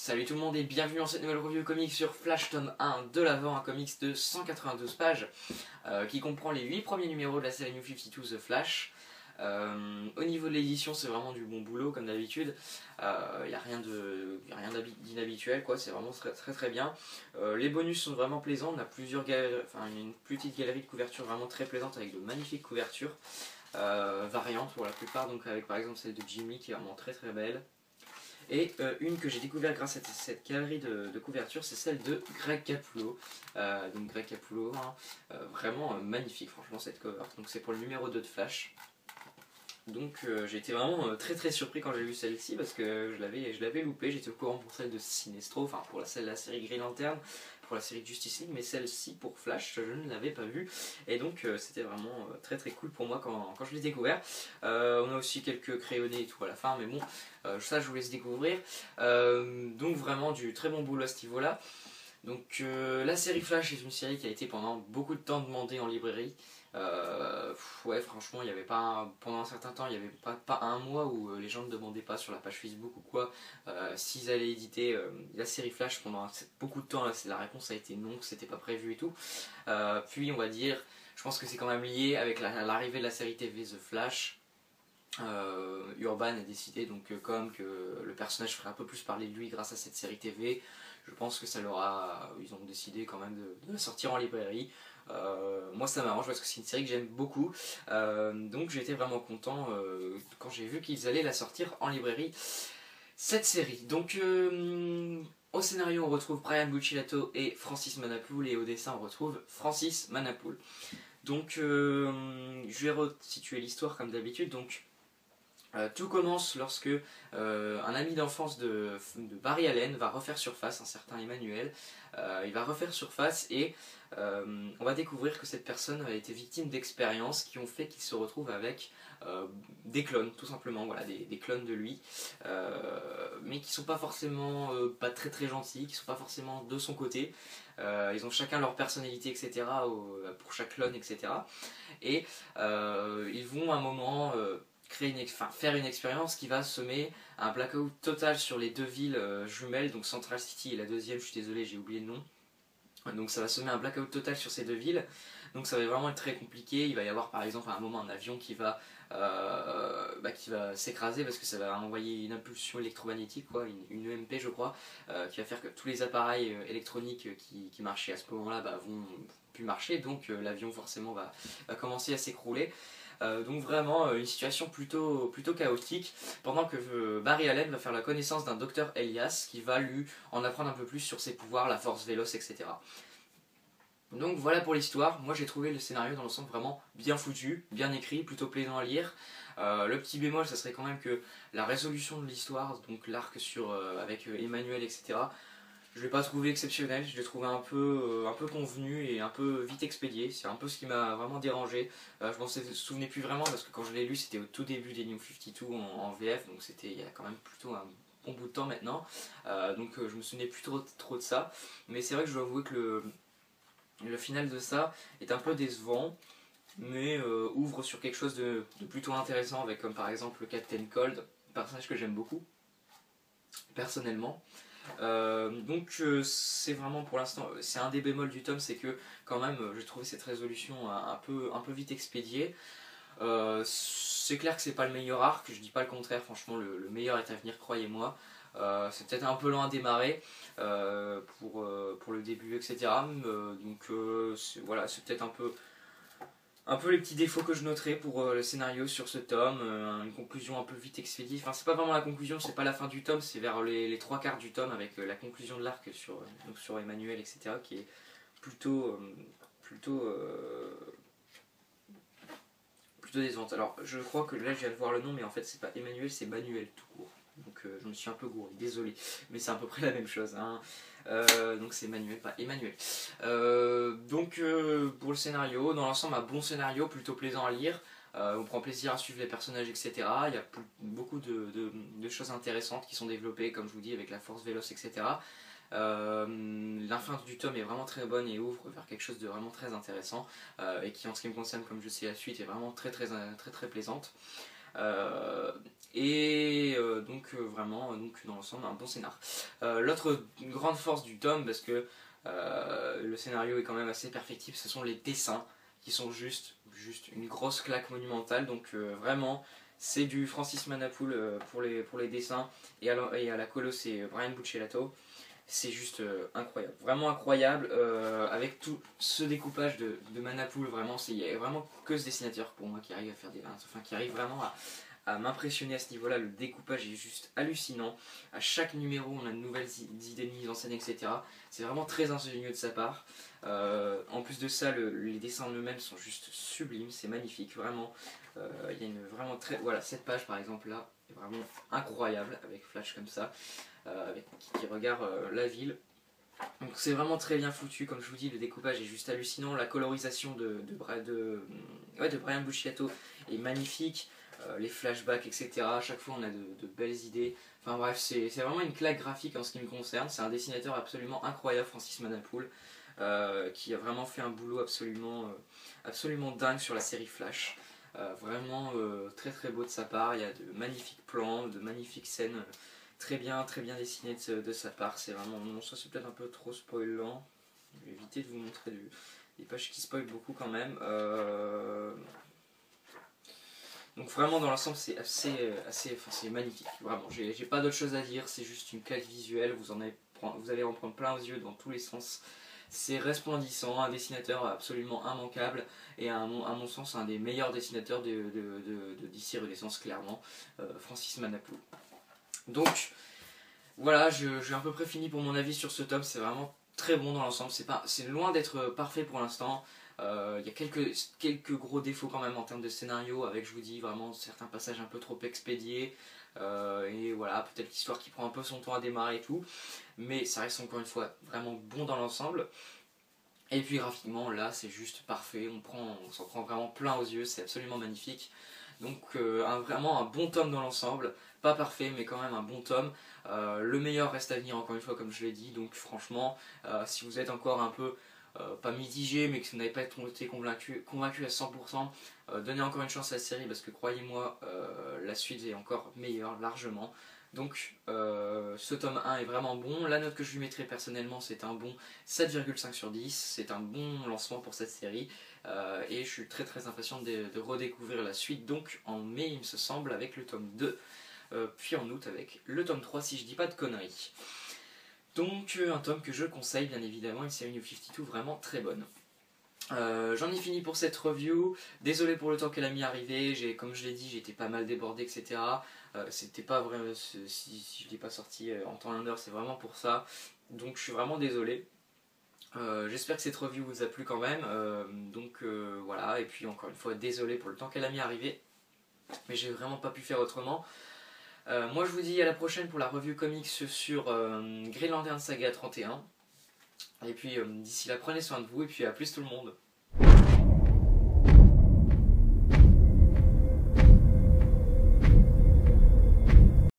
Salut tout le monde et bienvenue dans cette nouvelle review comics sur Flash tome 1 de l'avant, un comics de 192 pages qui comprend les 8 premiers numéros de la série New 52 The Flash. Au niveau de l'édition, c'est vraiment du bon boulot comme d'habitude. Il n'y a rien d'inhabituel, c'est vraiment très bien. Les bonus sont vraiment plaisants, on a une petite galerie de couvertures vraiment très plaisante avec de magnifiques couvertures variantes pour la plupart, donc avec par exemple celle de Jimmy qui est vraiment très belle. Et une que j'ai découvert grâce à cette galerie de couverture, c'est celle de Greg Capullo. Donc Greg Capullo, vraiment magnifique franchement cette cover. Donc c'est pour le numéro 2 de Flash. Donc j'ai été vraiment très surpris quand j'ai vu celle-ci parce que je l'avais loupé. J'étais au courant pour celle de Sinestro, enfin pour celle de la série Green Lantern, pour la série Justice League, mais celle-ci pour Flash je ne l'avais pas vue. Et donc c'était vraiment très cool pour moi quand je l'ai découvert. On a aussi quelques crayonnés et tout à la fin, mais bon, ça je vous laisse découvrir. Donc vraiment du très bon boulot à ce niveau-là. Donc la série Flash est une série qui a été pendant beaucoup de temps demandée en librairie. Ouais, franchement, il y avait pas pendant un certain temps, il n'y avait pas un mois où les gens ne demandaient pas sur la page Facebook ou quoi s'ils allaient éditer la série Flash pendant beaucoup de temps. Là, la réponse a été non, que c'était pas prévu et tout. Puis on va dire, je pense que c'est quand même lié avec l'arrivée de la série TV The Flash. Urban a décidé donc comme que le personnage ferait un peu plus parler de lui grâce à cette série TV. Je pense que ils ont décidé quand même de la sortir en librairie. Moi ça m'arrange parce que c'est une série que j'aime beaucoup, donc j'étais vraiment content quand j'ai vu qu'ils allaient la sortir en librairie, cette série. Donc au scénario on retrouve Brian Buccellato et Francis Manapul, et au dessin on retrouve Francis Manapul. Donc je vais resituer l'histoire comme d'habitude. Donc tout commence lorsque un ami d'enfance de Barry Allen va refaire surface, un certain Emmanuel. Il va refaire surface et on va découvrir que cette personne a été victime d'expériences qui ont fait qu'il se retrouve avec des clones, tout simplement, voilà, des clones de lui, mais qui sont pas forcément pas très gentils, qui sont pas forcément de son côté. Ils ont chacun leur personnalité, etc. Pour chaque clone, etc. Et ils vont à un moment faire une expérience qui va semer un blackout total sur les deux villes jumelles, donc Central City et la deuxième, je suis désolé, j'ai oublié le nom. Donc ça va semer un blackout total sur ces deux villes, donc ça va vraiment être très compliqué. Il va y avoir par exemple à un moment un avion qui va s'écraser parce que ça va envoyer une impulsion électromagnétique, une EMP je crois, qui va faire que tous les appareils électroniques qui marchaient à ce moment-là vont plus marcher, donc l'avion forcément va commencer à s'écrouler. Donc vraiment une situation plutôt chaotique, pendant que Barry Allen va faire la connaissance d'un docteur Elias qui va lui en apprendre un peu plus sur ses pouvoirs, la force véloce, etc. Donc voilà pour l'histoire. Moi j'ai trouvé le scénario dans l'ensemble vraiment bien foutu, bien écrit, plutôt plaisant à lire. Le petit bémol, ça serait quand même que la résolution de l'histoire, donc l'arc avec Emmanuel, etc., je l'ai pas trouvé exceptionnel, je l'ai trouvé un peu convenu et un peu vite expédié. C'est un peu ce qui m'a vraiment dérangé. Je m'en souvenais plus vraiment parce que quand je l'ai lu c'était au tout début des New 52 en VF, donc c'était il y a quand même plutôt un bon bout de temps maintenant. Donc je me souvenais plus trop de ça. Mais c'est vrai que je dois avouer que le final de ça est un peu décevant, mais ouvre sur quelque chose de plutôt intéressant, avec comme par exemple le Captain Cold, un personnage que j'aime beaucoup personnellement. Donc c'est vraiment pour l'instant, c'est un des bémols du tome, c'est que quand même j'ai trouvé cette résolution un peu vite expédiée. C'est clair que c'est pas le meilleur arc, je dis pas le contraire, franchement le meilleur est à venir, croyez-moi. C'est peut-être un peu lent à démarrer pour le début, etc. Donc voilà, c'est peut-être un peu les petits défauts que je noterai pour le scénario sur ce tome, une conclusion un peu vite expédiée. Enfin, c'est pas vraiment la conclusion, c'est pas la fin du tome, c'est vers les trois quarts du tome avec la conclusion de l'arc sur Emmanuel, etc., qui est plutôt décevante. Alors, je crois que là, je viens de voir le nom, mais en fait, c'est pas Emmanuel, c'est Manuel tout court. Donc, je me suis un peu gouré, désolé, mais c'est à peu près la même chose, hein. Donc c'est Manuel, pas Emmanuel. Donc pour le scénario, dans l'ensemble un bon scénario, plutôt plaisant à lire. On prend plaisir à suivre les personnages, etc. Il y a beaucoup de choses intéressantes qui sont développées, comme je vous dis, avec la force véloce, etc. La fin du tome est vraiment très bonne et ouvre vers quelque chose de vraiment très intéressant, et qui, en ce qui me concerne, comme je sais la suite, est vraiment très plaisante. Et vraiment, dans l'ensemble, un bon scénar. L'autre grande force du tome, parce que le scénario est quand même assez perfectible, ce sont les dessins qui sont juste une grosse claque monumentale. Donc vraiment, c'est du Francis Manapoul pour les dessins, et à la colo c'est Brian Buccellato. C'est juste incroyable, vraiment incroyable, avec tout ce découpage de Manapoul. Vraiment, il n'y a vraiment que ce dessinateur pour moi qui arrive à faire qui arrive vraiment à m'impressionner à ce niveau-là. Le découpage est juste hallucinant. À chaque numéro, on a de nouvelles idées de mise en scène, etc. C'est vraiment très ingénieux de sa part. En plus de ça, les dessins en eux-mêmes sont juste sublimes, c'est magnifique, vraiment. Il y a vraiment très... Voilà, cette page par exemple là, est vraiment incroyable, avec Flash comme ça, qui regarde la ville. Donc c'est vraiment très bien foutu, comme je vous dis, le découpage est juste hallucinant, la colorisation de Brian Buccellato est magnifique, les flashbacks, etc. À chaque fois on a de belles idées. Enfin bref, c'est vraiment une claque graphique en ce qui me concerne. C'est un dessinateur absolument incroyable, Francis Manapoul, qui a vraiment fait un boulot absolument dingue sur la série Flash. Vraiment très très beau de sa part. Il y a de magnifiques plans, de magnifiques scènes très bien dessinées de sa part. C'est vraiment... Non, ça c'est peut-être un peu trop spoilant. Je vais éviter de vous montrer des pages qui spoilent beaucoup quand même. Donc vraiment dans l'ensemble c'est c'est magnifique, vraiment, j'ai pas d'autre chose à dire, c'est juste une claque visuelle, vous allez en prendre plein aux yeux dans tous les sens. C'est resplendissant, un dessinateur absolument immanquable, et à mon sens un des meilleurs dessinateurs de DC Renaissance, clairement, Francis Manapoul. Donc voilà, j'ai à peu près fini pour mon avis sur ce tome. C'est vraiment très bon dans l'ensemble, c'est loin d'être parfait pour l'instant. Il y a quelques gros défauts quand même en termes de scénario, avec, je vous dis, vraiment certains passages un peu trop expédiés, et voilà, peut-être l'histoire qui prend un peu son temps à démarrer et tout, mais ça reste encore une fois vraiment bon dans l'ensemble. Et puis graphiquement, là c'est juste parfait, on s'en prend vraiment plein aux yeux, c'est absolument magnifique. Donc vraiment un bon tome dans l'ensemble, pas parfait mais quand même un bon tome. Le meilleur reste à venir, encore une fois, comme je l'ai dit. Donc franchement, si vous êtes encore un peu pas mitigé, mais que vous n'avez pas été convaincu à 100%, donnez encore une chance à la série, parce que croyez-moi, la suite est encore meilleure, largement. Donc ce tome 1 est vraiment bon. La note que je lui mettrai personnellement, c'est un bon 7,5 sur 10. C'est un bon lancement pour cette série, et je suis très impatient de redécouvrir la suite, donc en mai il me semble, avec le tome 2, puis en août avec le tome 3, si je dis pas de conneries. Donc un tome que je conseille bien évidemment, une série New 52 vraiment très bonne. J'en ai fini pour cette review. Désolé pour le temps qu'elle a mis à arriver, comme je l'ai dit, j'étais pas mal débordé, etc. C'était pas vrai, si je l'ai pas sorti en temps et en heure, c'est vraiment pour ça. Donc je suis vraiment désolé. J'espère que cette review vous a plu quand même. Voilà, et puis encore une fois, désolé pour le temps qu'elle a mis à arriver, mais j'ai vraiment pas pu faire autrement. Moi je vous dis à la prochaine pour la review comics sur Green Lantern Saga 31. Et puis d'ici là, prenez soin de vous, et puis à plus tout le monde.